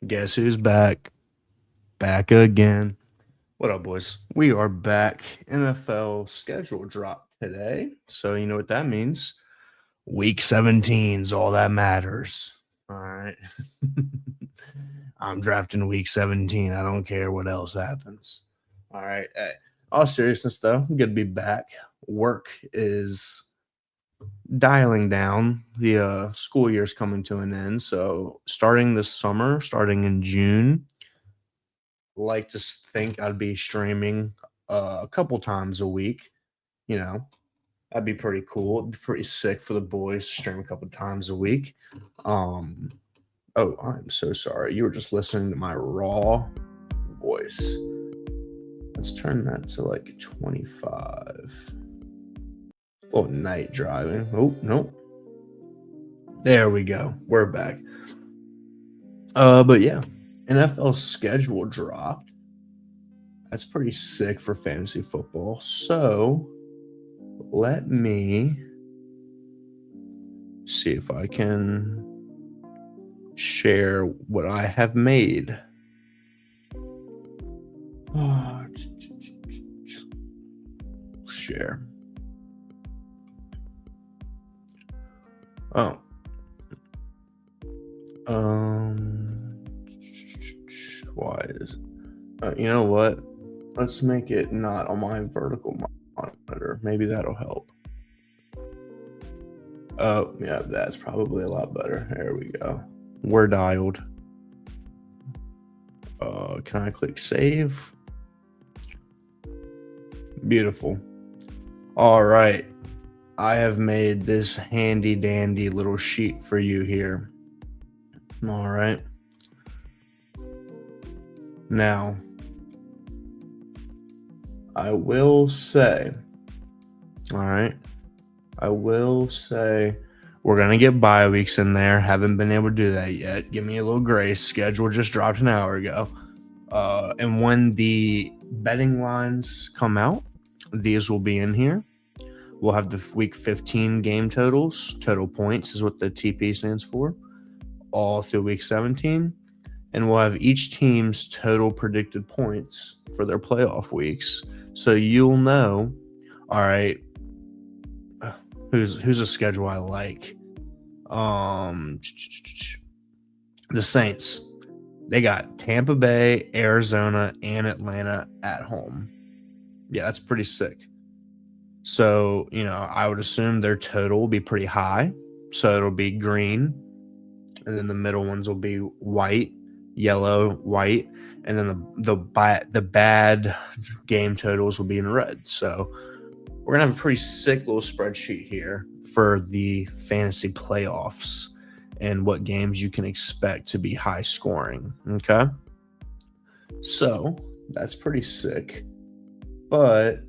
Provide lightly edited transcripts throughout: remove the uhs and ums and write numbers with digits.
Guess who's back? Back again. What up, boys? We are back. NFL schedule drop today. So, you know what that means? Week 17 is all that matters. All right. I'm drafting week 17. I don't care what else happens. All right. Hey, all seriousness, though, good to be back. Work is dialing down. The school year's coming to an end. So, starting this summer, starting in June, like to think I'd be streaming a couple times a week. You know, that'd be pretty cool. It'd be pretty sick for the boys to stream a couple times a week. Um, oh, I'm so sorry. You were just listening to my raw voice. Let's turn that to like 25. Oh, night driving. Oh, no. There we go. We're back. But yeah, NFL schedule dropped. That's pretty sick for fantasy football. So let me see if I can share what I have made. Share. Oh. Why is you know what? Let's make it not on my vertical monitor. Maybe that'll help. Oh, yeah, that's probably a lot better. There we go. We're dialed. Can I click save? Beautiful. All right. I have made this handy dandy little sheet for you here. All right. Now, I will say, all right, we're going to get bye weeks in there. Haven't been able to do that yet. Give me a little grace. Schedule just dropped an hour ago. And when the betting lines come out, these will be in here. We'll have the week 15 game totals. Total points is what the TP stands for. All through week 17. And we'll have each team's total predicted points for their playoff weeks. So you'll know, all right, who's a schedule I like. The Saints. They got Tampa Bay, Arizona, and Atlanta at home. Yeah, that's pretty sick. So, I would assume their total will be pretty high. So it'll be green. And then the middle ones will be white, yellow, white. And then the bad game totals will be in red. So we're going to have a pretty sick little spreadsheet here for the fantasy playoffs and what games you can expect to be high scoring. Okay. So that's pretty sick. But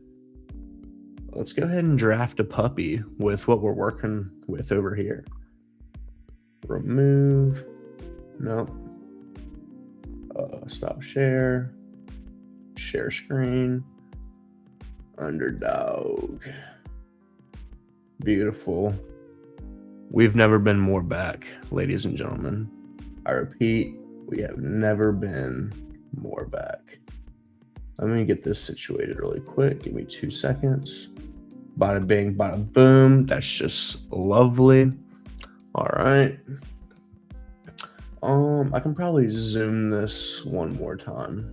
let's go ahead and draft a puppy with what we're working with over here. Remove. Nope. Stop share. Share screen. Underdog. Beautiful. We've never been more back, ladies and gentlemen. I repeat, we have never been more back. Let me get this situated really quick. Give me 2 seconds. Bada bing, bada boom. That's just lovely. All right. I can probably zoom this one more time.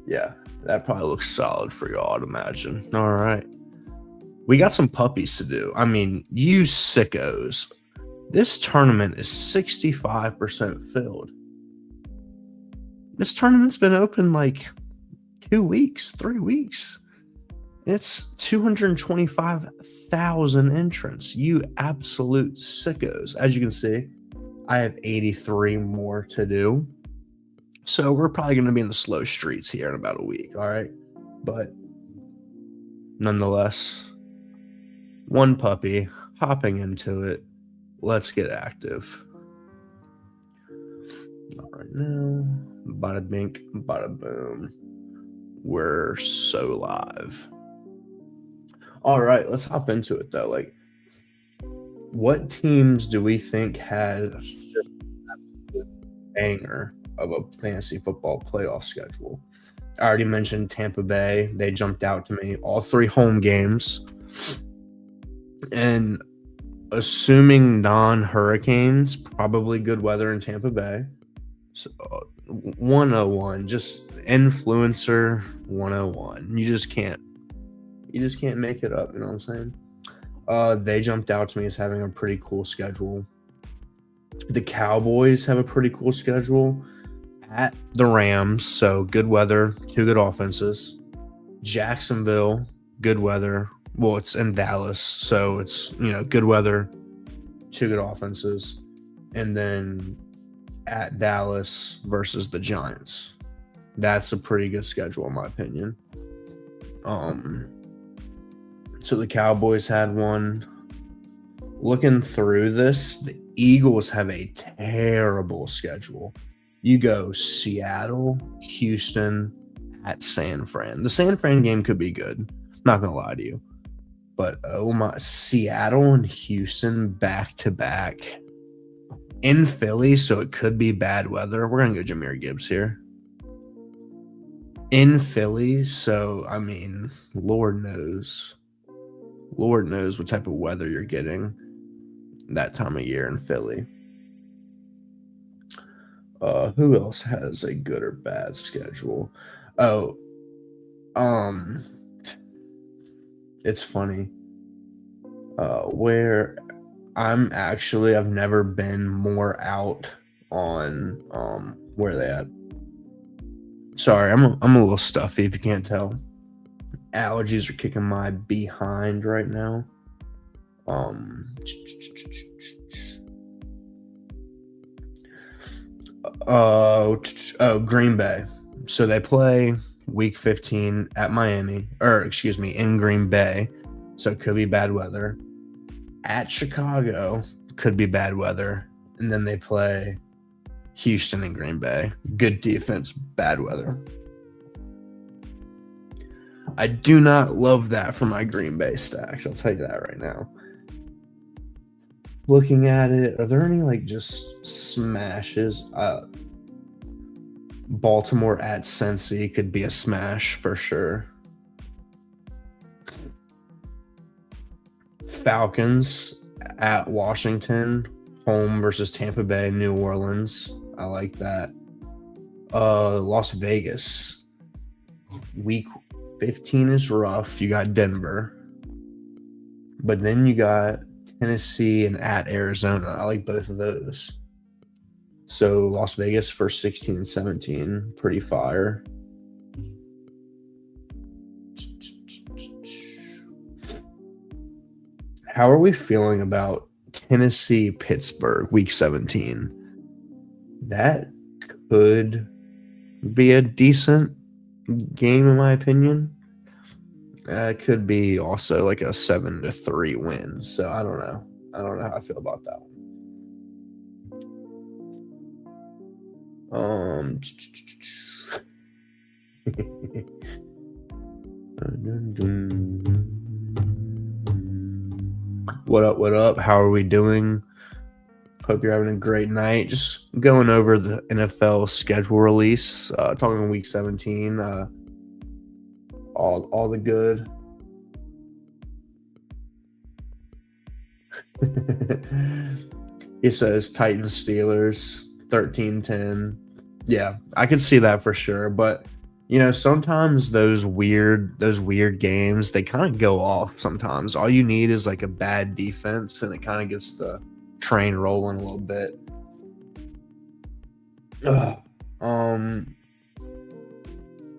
Yeah, that probably looks solid for y'all, I'd imagine. All right. We got some puppies to do. I mean, you sickos. This tournament is 65% filled. This tournament's been open like 2 weeks, 3 weeks. It's 225,000 entrants. You absolute sickos. As you can see, I have 83 more to do. So we're probably going to be in the slow streets here in about a week, all right? But nonetheless, one puppy, hopping into it. Let's get active. Not right now. Bada bink, bada boom. We're so live. All right, let's hop into it though. Like, what teams do we think has banger of a fantasy football playoff schedule. I already mentioned Tampa Bay. They jumped out to me. All 3 home games. And assuming non-hurricanes, probably good weather in Tampa Bay. So 101, just influencer 101. You just can't make it up, you know what I'm saying? They jumped out to me as having a pretty cool schedule. The Cowboys have a pretty cool schedule at the Rams, so good weather, 2 good offenses. Jacksonville, good weather. Well, it's in Dallas, so it's, good weather, 2 good offenses. And then at Dallas versus the Giants. That's a pretty good schedule in my opinion. So the Cowboys had one. Looking through this, the Eagles have a terrible schedule. You go Seattle, Houston, at San Fran. The San Fran game could be good. Not going to lie to you. But, oh my, Seattle and Houston back-to-back in Philly, so it could be bad weather. We're going to go Jahmyr Gibbs here. In Philly, so, I mean, Lord knows what type of weather you're getting that time of year in Philly. Who else has a good or bad schedule? It's funny. Where I've never been more out on where they at. Sorry, I'm a little stuffy if you can't tell. Allergies are kicking my behind right now. Green Bay. So they play week 15 at Miami, in Green Bay. So it could be bad weather. At Chicago, could be bad weather. And then they play Houston and Green Bay. Good defense, bad weather. I do not love that for my Green Bay stacks. I'll tell you that right now. Looking at it, are there any just smashes? Baltimore at Cincy could be a smash for sure. Falcons at Washington, home versus Tampa Bay, New Orleans. I like that. Las Vegas, week 15 is rough. You got Denver, but then you got Tennessee and at Arizona. I like both of those. So Las Vegas for 16 and 17, pretty fire. How are we feeling about Tennessee, Pittsburgh, week 17? That could be a decent game in my opinion. It could be also like a 7-3 win. So I don't know. I don't know how I feel about that one. What up? How are we doing? Hope you're having a great night. Just going over the NFL schedule release, talking week 17, all the good. It says Titans Steelers 13-10. Yeah, I could see that for sure, but sometimes those weird games, they kind of go off sometimes. All you need is like a bad defense and it kind of gets the train rolling a little bit.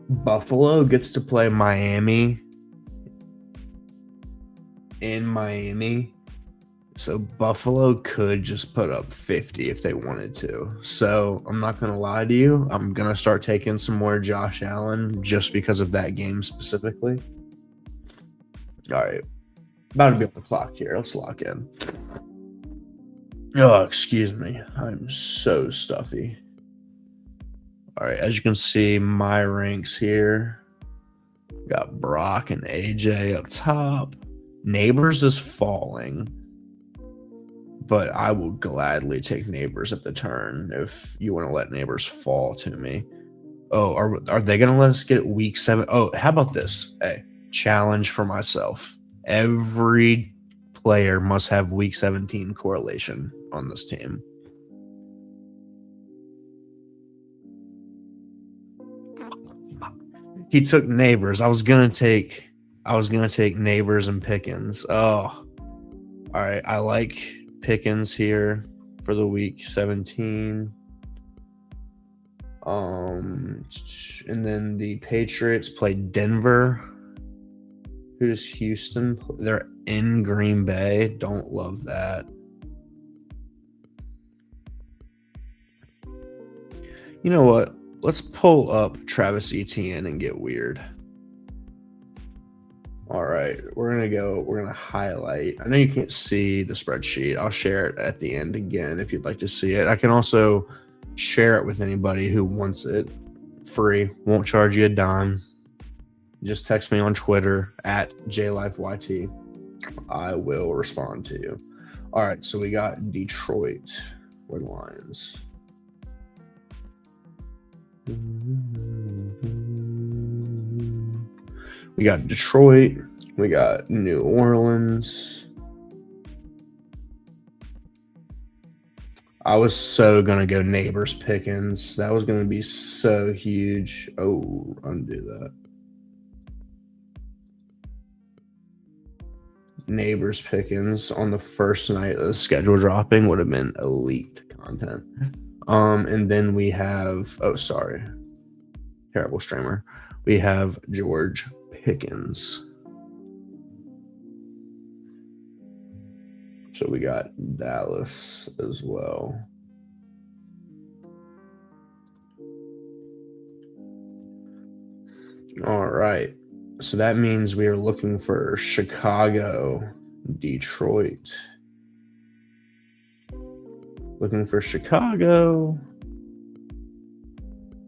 Buffalo gets to play Miami in Miami. So Buffalo could just put up 50 if they wanted to. So I'm not going to lie to you. I'm going to start taking some more Josh Allen just because of that game specifically. All right. About to be on the clock here. Let's lock in. Oh, excuse me. I'm so stuffy. All right. As you can see, my ranks here. Got Brock and AJ up top. Neighbors is falling. but I will gladly take Neighbors at the turn if you want to let Neighbors fall to me. Oh, are they gonna let us get week 7? Oh, how about this? Hey, challenge for myself. Every player must have week 17 correlation on this team. He took Neighbors. I was gonna take Neighbors and Pickens. Oh, all right. I like Pickens here for the week 17. And then the Patriots play Denver. Who does Houston play? They're in Green Bay. Don't love that. You know what? Let's pull up Travis Etienne and get weird. All right, we're gonna highlight. I know you can't see the spreadsheet. I'll share it at the end again if you'd like to see it. I can also share it with anybody who wants it. Free, won't charge you a dime. Just text me on Twitter at JLifeYT. I will respond to you. All right, so we got Detroit with Lions. We got Detroit. We got New Orleans. I was so going to go Neighbors Pickens. That was going to be so huge. Oh, undo that. Neighbors Pickens on the first night of the schedule dropping would have been elite content. And then we have, terrible streamer. We have George Pickens. So we got Dallas as well. All right. So that means we are looking for Chicago, Detroit. Looking for Chicago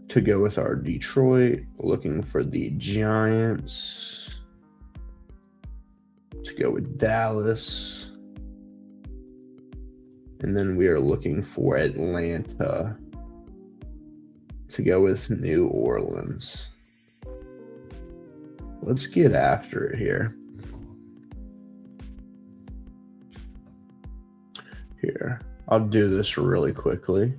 to go with our Detroit. Looking for the Giants to go with Dallas. And then we are looking for Atlanta to go with New Orleans. Let's get after it here. Here, I'll do this really quickly.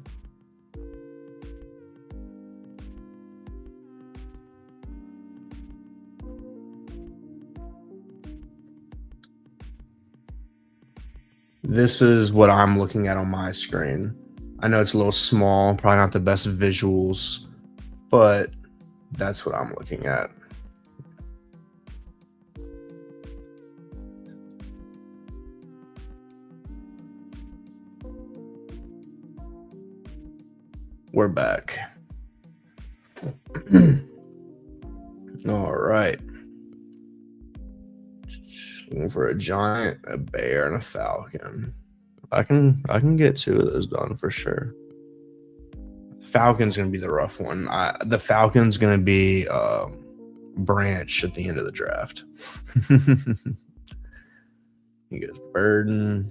This is what I'm looking at on my screen. I know it's a little small, probably not the best visuals, but that's what I'm looking at. We're back. All right. Looking for a Giant, a Bear, and a Falcon. I can get 2 of those done for sure. Falcon's gonna be the rough one. The Falcon's gonna be Branch at the end of the draft. He goes Burden.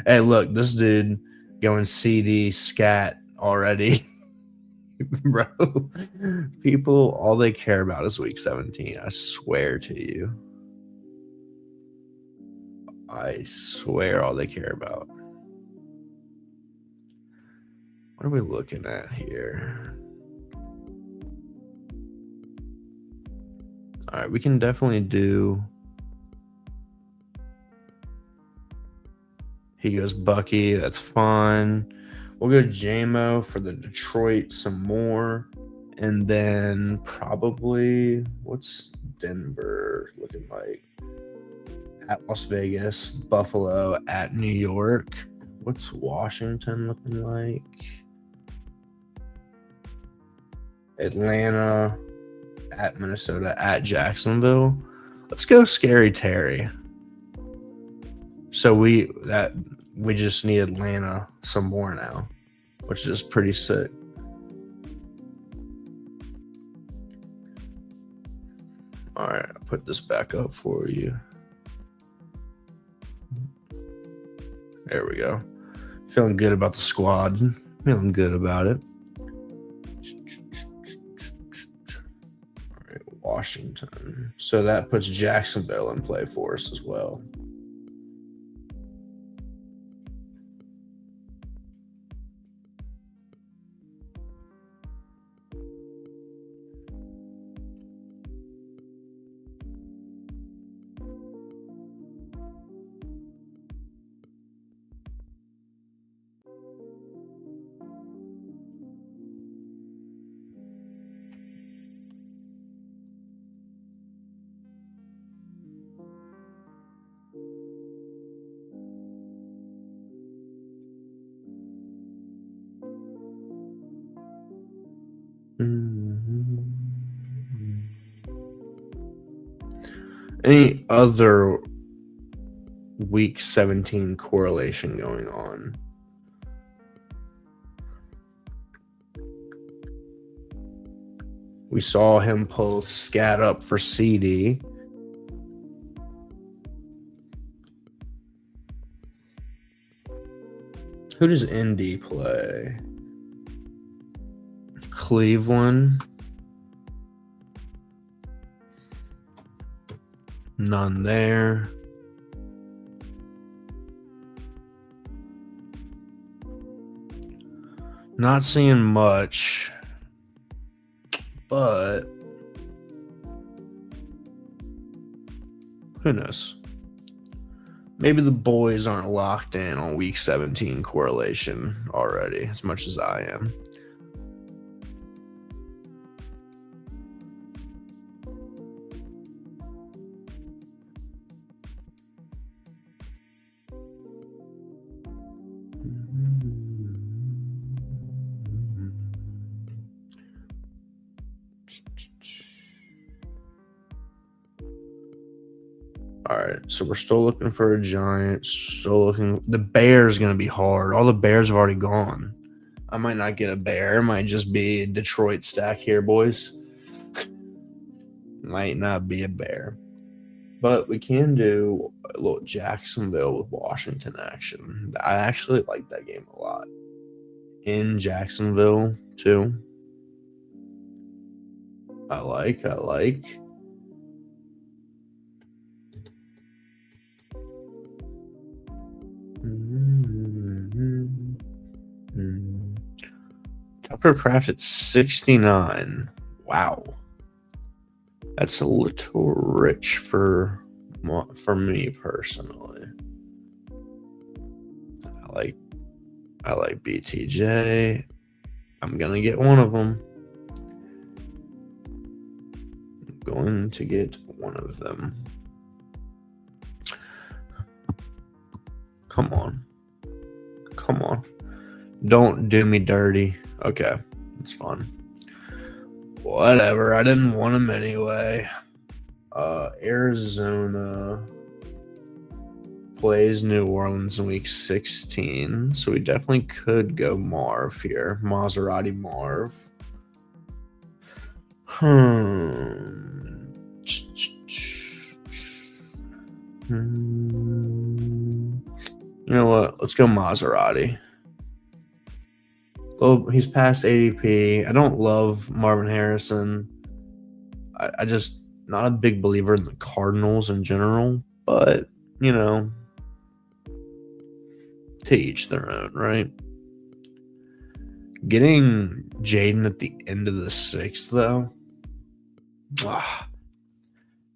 Hey, look, this dude going CD scat already. Bro, people, all they care about is week 17. I swear to you. I swear all they care about. What are we looking at here? All right, we can definitely do. He goes Bucky. That's fine. We'll go JMO for the Detroit some more. And then probably, what's Denver looking like? At Las Vegas, Buffalo, at New York. What's Washington looking like? Atlanta, at Minnesota, at Jacksonville. Let's go Scary Terry. So we just need Atlanta some more now, which is pretty sick. All right, I'll put this back up for you. There we go. Feeling good about the squad. Feeling good about it. All right, Washington. So that puts Jacksonville in play for us as well. Any other week 17 correlation going on? We saw him pull scat up for CD. Who does Indy play? Cleveland. None there. Not seeing much, but who knows? Maybe the boys aren't locked in on week 17 correlation already as much as I am. All right, so we're still looking for a Giant. Still looking. The Bears going to be hard. All the Bears have already gone. I might not get a Bear. It might just be a Detroit stack here, boys. Might not be a Bear. But we can do a little Jacksonville with Washington action. I actually like that game a lot. In Jacksonville, too. I like. Tucker Kraft at 69. Wow. That's a little rich for me personally. I like BTJ. I'm gonna get one of them. I'm going to get one of them. Come on. Don't do me dirty. Okay, it's fun. Whatever. I didn't want him anyway. Arizona plays New Orleans in week 16, so we definitely could go Marv here. Maserati Marv. You know what? Let's go Maserati. Oh, he's past ADP. I don't love Marvin Harrison. I just not a big believer in the Cardinals in general, but you know, to each their own, right? Getting Jaden at the end of the 6th, though,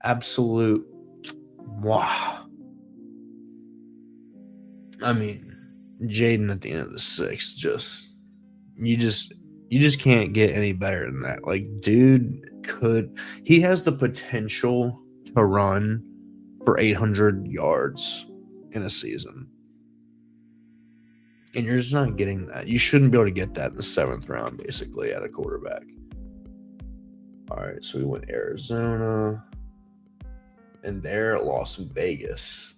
absolute. I mean, Jaden at the end of the 6th, you just can't get any better than that. Like, dude he has the potential to run for 800 yards in a season. And you're just not getting that. You shouldn't be able to get that in the 7th round, basically, at a quarterback. All right, so we went Arizona. And there, Las Vegas.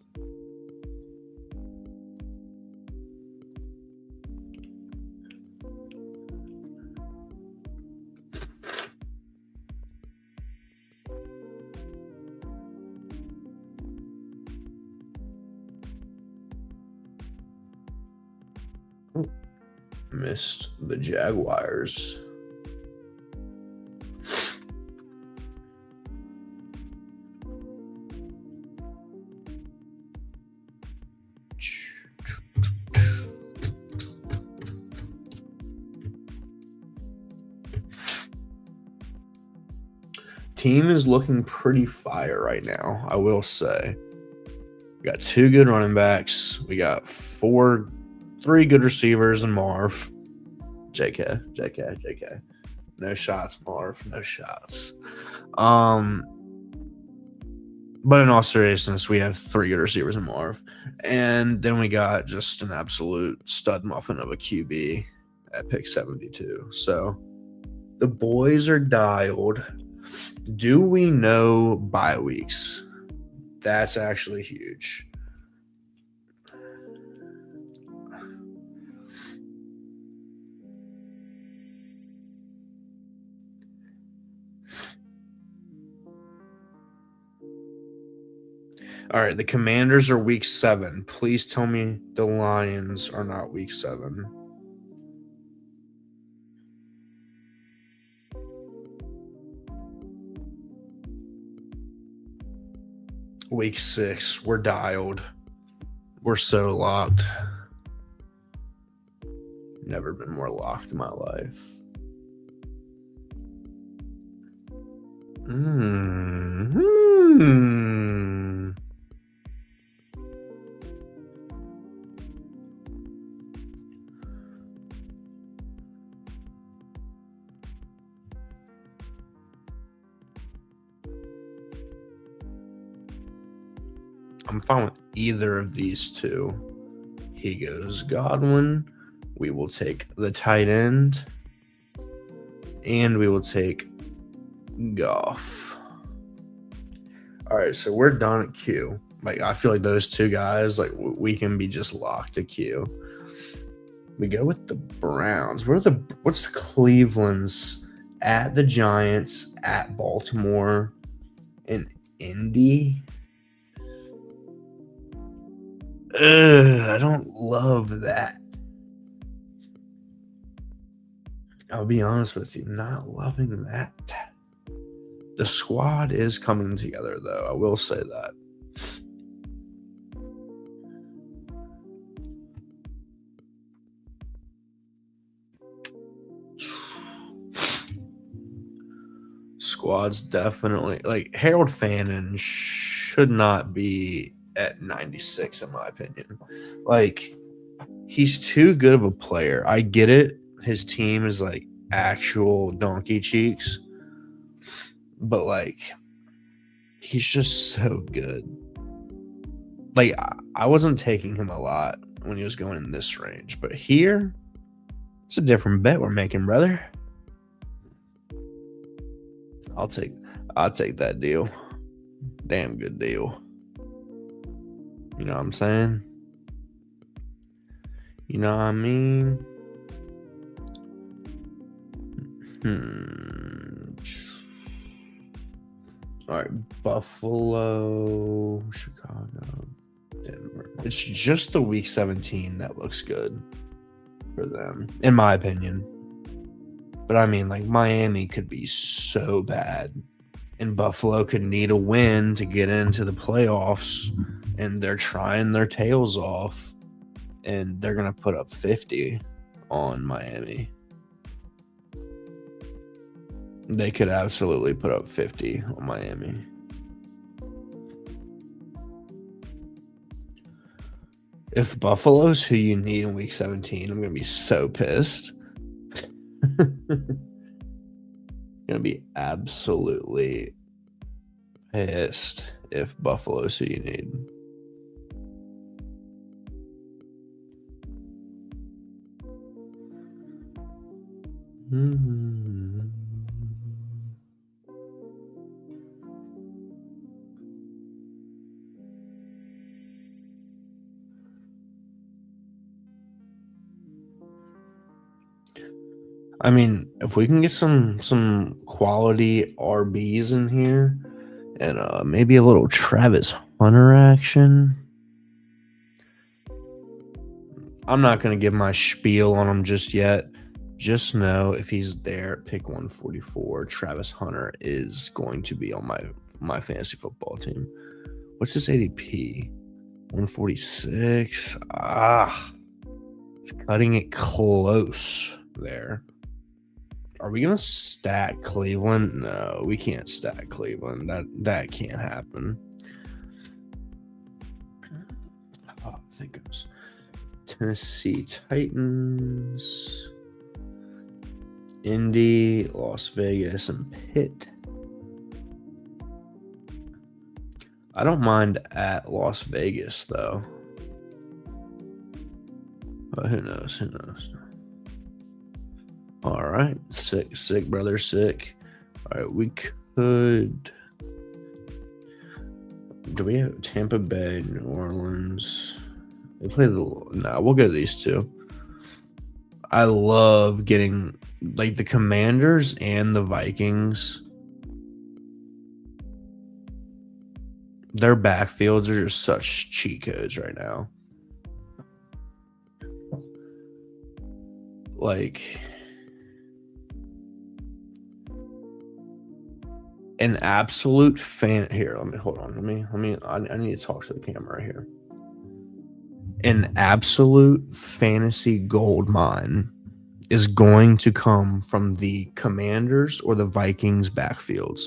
Missed the Jaguars. Team is looking pretty fire right now, I will say. We got 2 good running backs. We got 3 good receivers and Marv. JK. No shots, Marv. No shots. But in all seriousness, we have 3 good receivers in Marv. And then we got just an absolute stud muffin of a QB at pick 72. So the boys are dialed. Do we know bye weeks? That's actually huge. All right, the Commanders are week 7. Please tell me the Lions are not week 7. Week 6, we're dialed. We're so locked. Never been more locked in my life. I'm fine with either of these two. He goes Godwin. We will take the tight end. And we will take Goff. All right, so we're done at Q. Like, I feel like those 2 guys, like, we can be just locked at Q. We go with the Browns. What's Cleveland's? At the Giants, at Baltimore, and Indy. I don't love that. I'll be honest with you, not loving that. The squad is coming together, though. I will say that. Squad's definitely, like, Harold Fannin should not be at 96 in my opinion. Like, he's too good of a player. I get it. His team is like actual donkey cheeks. But like, he's just so good. Like, I wasn't taking him a lot when he was going in this range, but here it's a different bet we're making, brother. I'll take that deal. Damn good deal. You know what I'm saying? You know what I mean? All right, Buffalo, Chicago, Denver. It's just the week 17 that looks good for them, in my opinion. But I mean, like, Miami could be so bad, and Buffalo could need a win to get into the playoffs, and they're trying their tails off, and they're going to put up 50 on Miami. They could absolutely put up 50 on Miami. If Buffalo's who you need in week 17, I'm going to be so pissed. Going to be absolutely pissed if Buffalo's who you need. I mean, if we can get some quality RBs in here and maybe a little Travis Hunter action, I'm not going to give my spiel on him just yet. Just know if he's there at pick 144, Travis Hunter is going to be on my fantasy football team. What's his ADP? 146. It's cutting it close there. Are we gonna stack Cleveland? No, we can't stack Cleveland. That can't happen. I think it was Tennessee Titans, Indy, Las Vegas, and Pitt. I don't mind at Las Vegas though. But who knows? Who knows? All right. Sick, brother, sick. All right, we could. Do we have Tampa Bay, New Orleans? They play no, we'll go these two. I love getting like the Commanders and the Vikings. Their backfields are just such cheat codes right now. Like an absolute fan here. Hold on. I need to talk to the camera right here. An absolute fantasy gold mine is going to come from the Commanders or the Vikings backfields.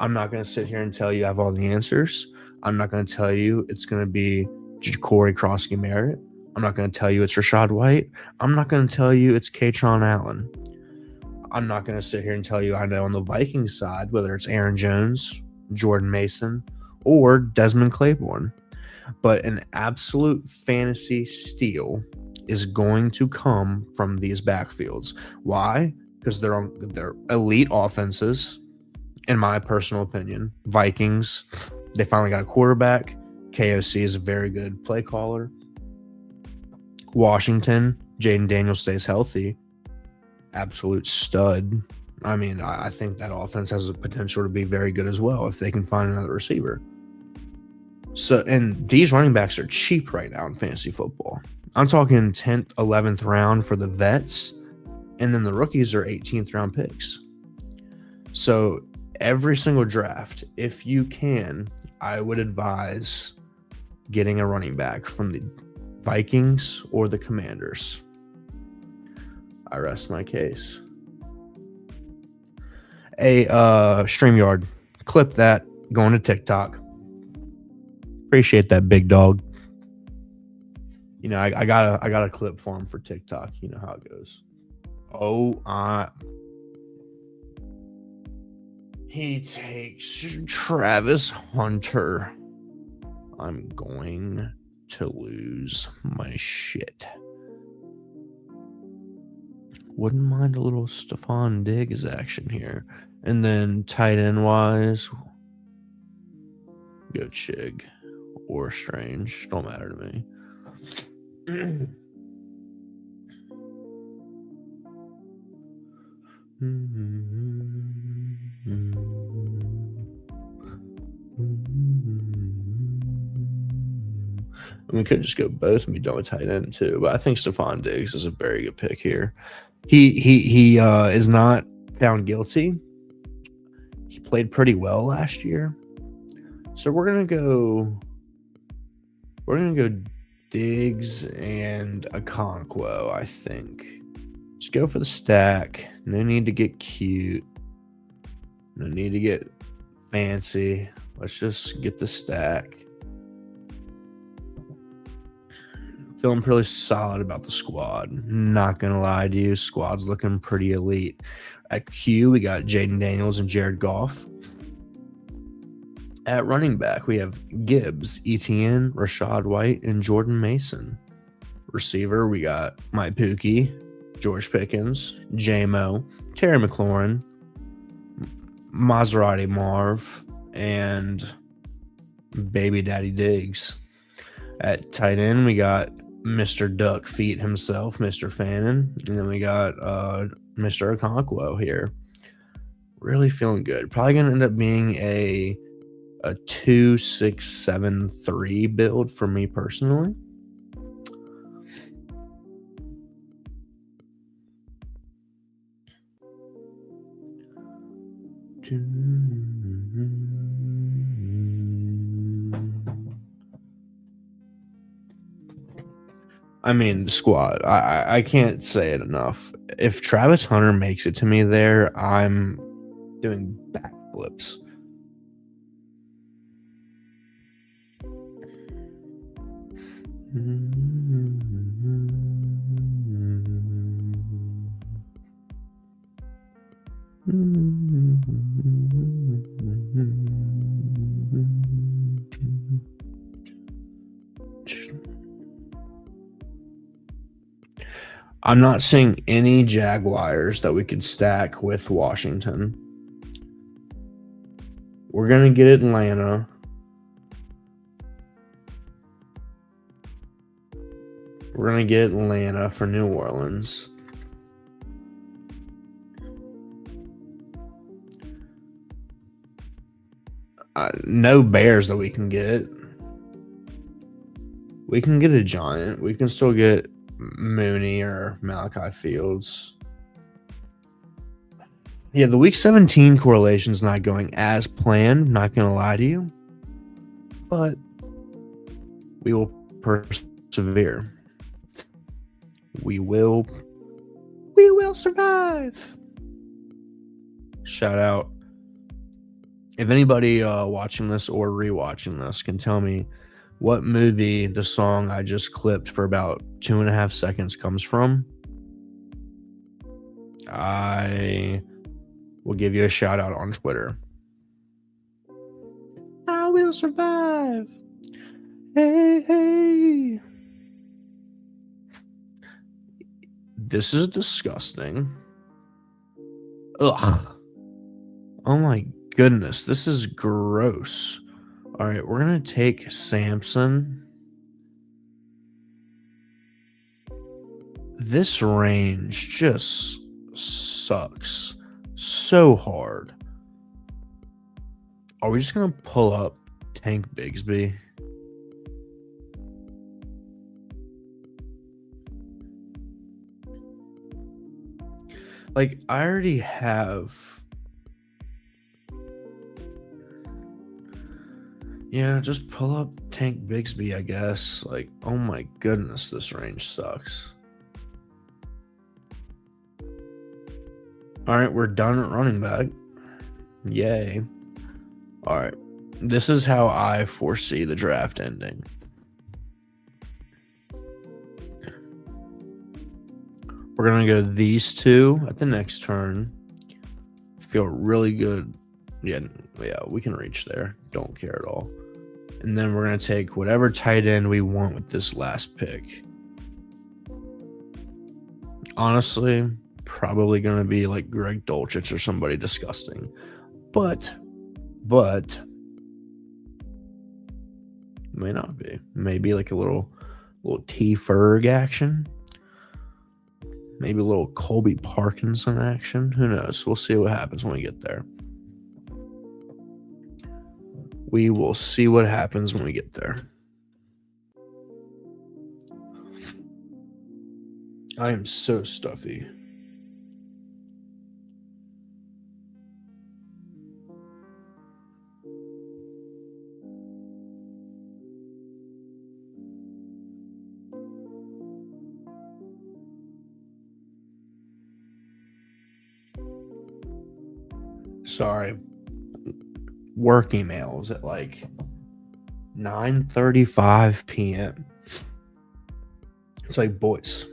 I'm not going to sit here and tell you I have all the answers. I'm not going to tell you it's going to be Corey Krosky-Merritt. I'm not going to tell you it's Rachaad White. I'm not going to tell you it's Kaytron Allen. I'm not going to sit here and tell you I know on the Vikings side, whether it's Aaron Jones, Jordan Mason, or Desmond Claiborne. But an absolute fantasy steal is going to come from these backfields. Why? Because they're elite offenses, in my personal opinion. Vikings, they finally got a quarterback. KOC is a very good play caller. Washington, Jaden Daniels stays healthy. Absolute stud. I mean, I think that offense has the potential to be very good as well if they can find another receiver. So, and these running backs are cheap right now in fantasy football. I'm talking 10th, 11th round for the vets, and then the rookies are 18th round picks. So every single draft, if you can, I would advise getting a running back from the Vikings or the Commanders. I rest my case. StreamYard, clip that, going to TikTok. Appreciate that, big dog. You know, I got a clip for him for TikTok. You know how it goes. He takes Travis Hunter. I'm going to lose my shit. Wouldn't mind a little Stephon Diggs action here. And then tight end wise, go Chig or Strange. Don't matter to me. We could just go both and be done with tight end too, but I think Stephon Diggs is a very good pick here. He is not found guilty. He played pretty well last year, so we're gonna go Diggs and Okonkwo. I think just go for the stack. No need to get cute. No need to get fancy. Let's just get the stack. Feeling pretty solid about the squad. Not going to lie to you. Squad's looking pretty elite. At Q, we got Jaden Daniels and Jared Goff. At running back, we have Gibbs, Etienne, Rachaad White, and Jordan Mason. Receiver, we got Mike Pookie, George Pickens, J-Mo, Terry McLaurin, Maserati Marv, and Baby Daddy Diggs. At tight end, we got Mr. Duck Feet himself, Mr. Fannin. And then we got Mr. Okonkwo here. Really feeling good. Probably going to end up being a 2-6-7-3 build for me personally. I mean, the squad. I can't say it enough. If Travis Hunter makes it to me there, I'm doing backflips. I'm not seeing any Jaguars that we could stack with Washington. We're going to get Atlanta. We're going to get Atlanta for New Orleans. No Bears that we can get. We can get a Giant. We can still get Mooney or Malachi Fields. Yeah, the Week 17 correlation's not going as planned. Not going to lie to you. But we will persevere. We will survive. Shout out. If anybody watching this or rewatching this can tell me what movie the song I just clipped for about 2.5 seconds comes from, I will give you a shout out on Twitter. I will survive. Hey, hey. This is disgusting. Ugh. Oh my goodness, this is gross. All right, we're going to take Samson. This range just sucks so hard. Are we just going to pull up Tank Bigsby? Like, I already have... Yeah, just pull up Tank Bigsby, I guess. Like, oh my goodness, this range sucks. All right, we're done at running back. Yay. All right, this is how I foresee the draft ending. We're going to go these two at the next turn. Feel really good. Yeah, we can reach there. Don't care at all. And then we're going to take whatever tight end we want with this last pick. Honestly, probably going to be like Greg Dulcich or somebody disgusting. But may not be. Maybe like a little T Ferg action. Maybe a little Colby Parkinson action. Who knows? We'll see what happens when we get there. We will see what happens when we get there. I am so stuffy. Sorry. Work emails at like 9:35 p.m. It's like, boys,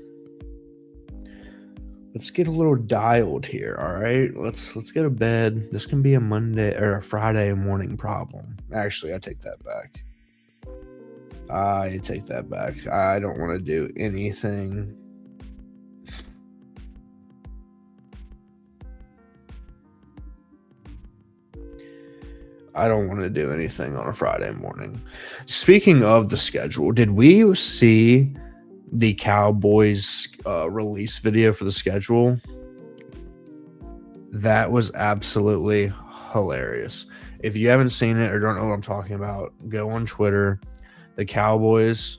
let's get a little dialed here, all right? Let's get to bed. This can be a Monday or a Friday morning problem. Actually, I take that back. I don't want to do anything. I don't want to do anything on a Friday morning. Speaking of the schedule, did we see the Cowboys release video for the schedule? That was absolutely hilarious. If you haven't seen it or don't know what I'm talking about, go on Twitter. The Cowboys,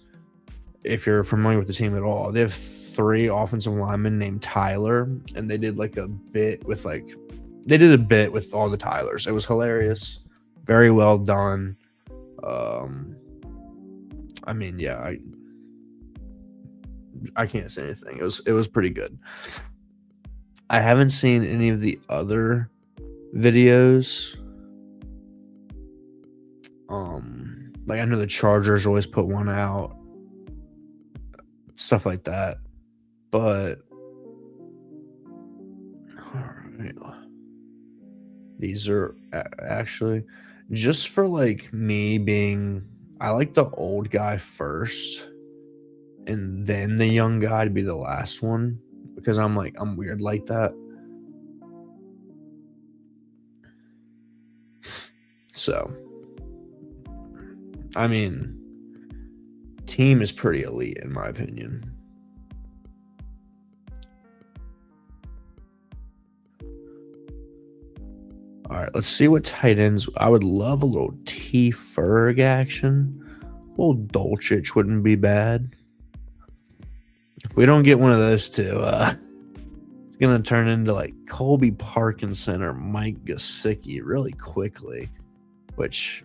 if you're familiar with the team at all, they have 3 offensive linemen named Tyler, and they did like a bit with like they did a bit with all the Tylers. It was hilarious, very well done. I mean, yeah, I can't say anything. It was pretty good. I haven't seen any of the other videos. Like I know the Chargers always put one out, stuff like that. But all right, these are actually just for like me being. I like the old guy first, and then the young guy to be the last one because I'm weird like that. So, I mean, team is pretty elite in my opinion. All right, let's see what tight ends. I would love a little T Ferg action. A little Dolchich wouldn't be bad. If we don't get one of those two, it's gonna turn into like Colby Parkinson or Mike Gesicki really quickly, which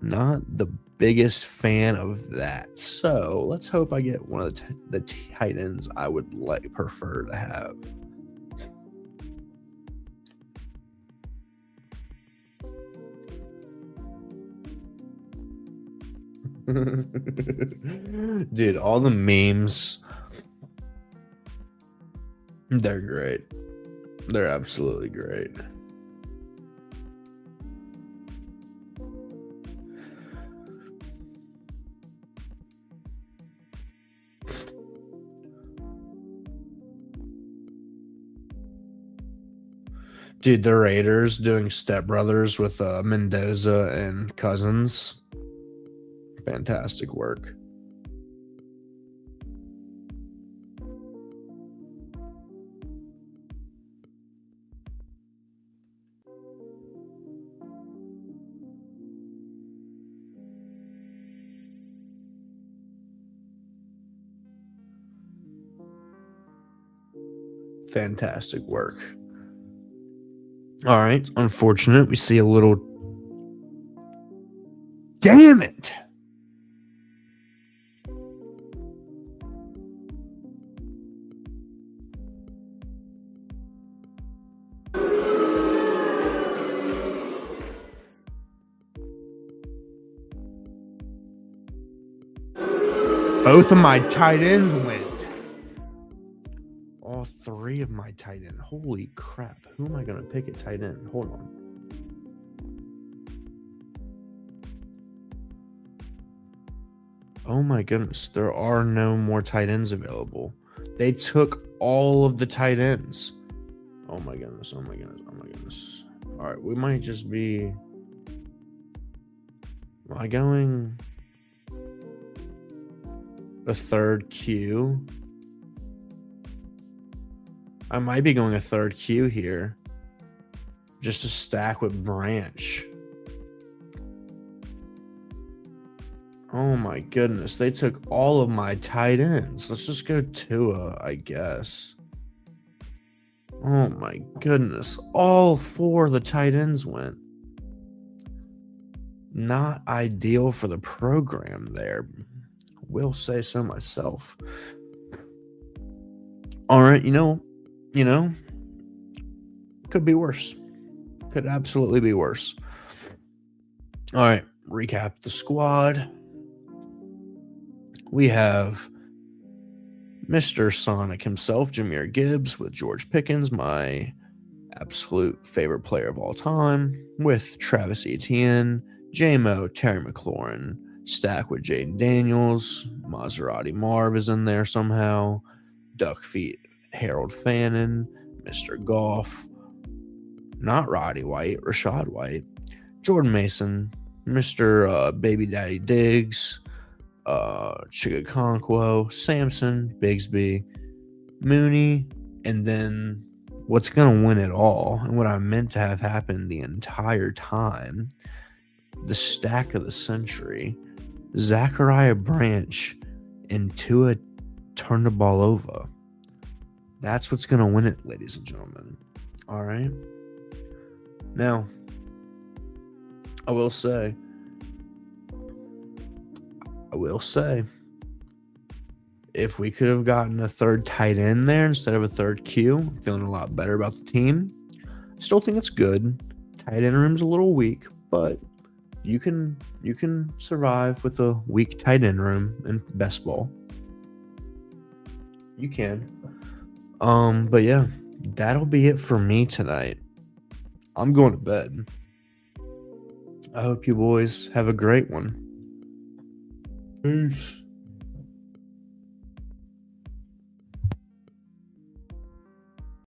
not the biggest fan of that. So let's hope I get one of the tight ends I would prefer to have. Dude, all the memes, they're great. They're absolutely great. Dude, the Raiders doing Step Brothers with Mendoza and Cousins. Fantastic work. Fantastic work. All right. Unfortunate. We see a little. Damn it. Both of my tight ends went. All three of my tight end. Holy crap. Who am I going to pick at tight end? Hold on. Oh my goodness. There are no more tight ends available. They took all of the tight ends. Oh my goodness. Oh my goodness. Oh my goodness. All right. We might just be. Am I going a third Q? I might be going a third Q here. Just to stack with Branch. Oh my goodness. They took all of my tight ends. Let's just go Tua, I guess. Oh my goodness. All four of the tight ends went. Not ideal for the program there. Will say so myself. All right, you know, could be worse. Could absolutely be worse. All right, recap the squad. We have Mr. Sonic himself, Jahmyr Gibbs, with George Pickens, my absolute favorite player of all time, with Travis Etienne, J-Mo, Terry McLaurin, stack with Jaden Daniels, Maserati Marv is in there somehow, Duck Feet, Harold Fannin, Mr. Goff, not Roddy White, Rashad White, Jordan Mason, Mr. Baby Daddy Diggs, Chigakonkwo, Samson, Bigsby, Mooney, and then what's going to win it all, and what I meant to have happened the entire time, the stack of the century, Zachariah Branch and Tua Tagovailoa. That's what's going to win it, ladies and gentlemen. All right. Now, I will say, if we could have gotten a third tight end there instead of a third Q, I'm feeling a lot better about the team. Still think it's good. Tight end room's a little weak, but you can survive with a weak tight end room in best ball. You can. But yeah, that'll be it for me tonight. I'm going to bed. I hope you boys have a great one. Peace.